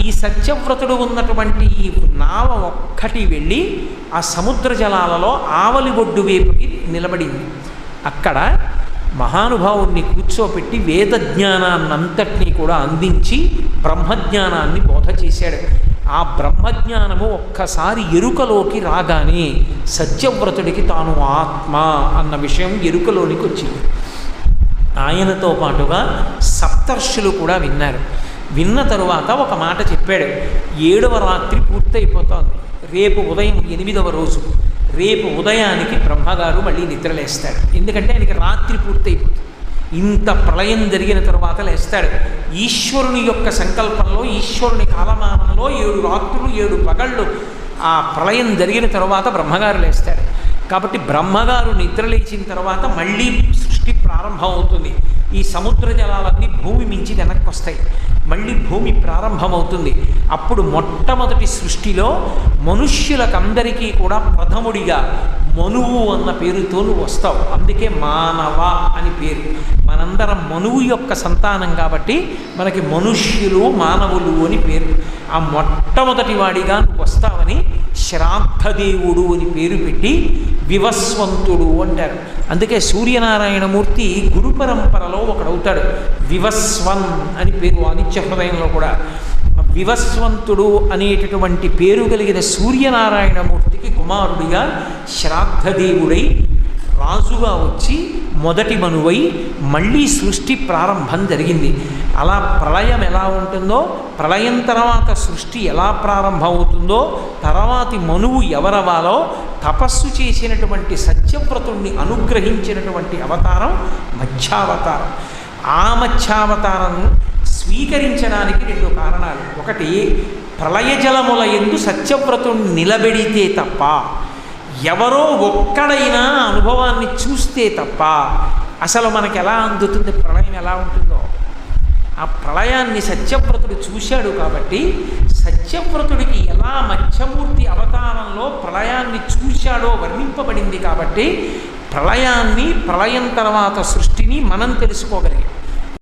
ఈ సత్యవ్రతుడు ఉన్నటువంటి ఈ నావ ఒక్కటి వెళ్ళి ఆ సముద్ర జలాలలో ఆవలి ఒడ్డు వైపుకి నిలబడింది. అక్కడ మహానుభావుణ్ణి కూర్చోపెట్టి వేద జ్ఞానాన్నంతటినీ కూడా అందించి బ్రహ్మజ్ఞానాన్ని బోధ చేశాడు. ఆ బ్రహ్మజ్ఞానము ఒక్కసారి ఎరుకలోకి రాగానే సత్యవ్రతుడికి తాను ఆత్మ అన్న విషయం ఎరుకలోనికి వచ్చింది. ఆయనతో పాటుగా సప్తర్షులు కూడా విన్నారు. విన్న తరువాత ఒక మాట చెప్పాడు. 7వ రాత్రి పూర్తయిపోతోంది, రేపు ఉదయం 8వ రోజు, రేపు ఉదయానికి బ్రహ్మగారు మళ్ళీ నిద్రలేస్తాడు. ఎందుకంటే ఆయనకి రాత్రి పూర్తయిపోతుంది. ఇంత ప్రళయం జరిగిన తరువాత లేస్తాడు. ఈశ్వరుని యొక్క సంకల్పంలో, ఈశ్వరుని కాలమానంలో 7 రాత్రులు 7 పగళ్ళు ఆ ప్రళయం జరిగిన తరువాత బ్రహ్మగారు లేస్తాడు. కాబట్టి బ్రహ్మగారు నిద్రలేచిన తర్వాత మళ్ళీ సృష్టి ప్రారంభం అవుతుంది. ఈ సముద్ర జలాలన్నీ భూమి మించి వెనక్కి వస్తాయి. మళ్ళీ భూమి ప్రారంభమవుతుంది. అప్పుడు మొట్టమొదటి సృష్టిలో మనుష్యులకందరికీ కూడా ప్రథముడిగా మనువు అన్న పేరుతో నువ్వు వస్తావు. అందుకే మానవ అని పేరు. మనందరం మనువు యొక్క సంతానం కాబట్టి మనకి మనుష్యులు మానవులు అని పేరు. ఆ మొట్టమొదటి వాడిగా నువ్వు వస్తావని శ్రాద్ధదేవుడు అని పేరు పెట్టి వివస్వంతుడు అంటారు. అందుకే సూర్యనారాయణమూర్తి గురు పరంపరలో ఒకడవుతాడు. వివస్వన్ అని పేరు ఆదిత్య హృదయంలో కూడా. వివస్వంతుడు అనేటటువంటి పేరు కలిగిన సూర్యనారాయణమూర్తికి కుమారుడిగా శ్రాద్ధదేవుడై రాజుగా వచ్చి మొదటి మనువై మళ్ళీ సృష్టి ప్రారంభం జరిగింది. అలా ప్రళయం ఎలా ఉంటుందో, ప్రళయం తర్వాత సృష్టి ఎలా ప్రారంభమవుతుందో, తర్వాతి మనువు ఎవరవాలో తపస్సు చేసినటువంటి సత్యవ్రతుణ్ణి అనుగ్రహించినటువంటి అవతారం మత్స్యావతారం. ఆ మత్స్యావతారం స్వీకరించడానికి 2 కారణాలు. ఒకటి, ప్రళయ జలముల యందు సత్యవ్రతుణ్ణి నిలబెడితే తప్ప, ఎవరో ఒక్కడైనా అనుభవాన్ని చూస్తే తప్ప అసలు మనకు ఎలా అందుతుంది ప్రళయం ఎలా ఉంటుందో. ఆ ప్రళయాన్ని సత్యవ్రతుడు చూశాడు కాబట్టి, సత్యవ్రతుడికి ఎలా మత్స్యమూర్తి అవతారంలో ప్రళయాన్ని చూశాడో వర్ణింపబడింది కాబట్టి ప్రళయాన్ని, ప్రళయం తర్వాత సృష్టిని మనం తెలుసుకోగలిగాం.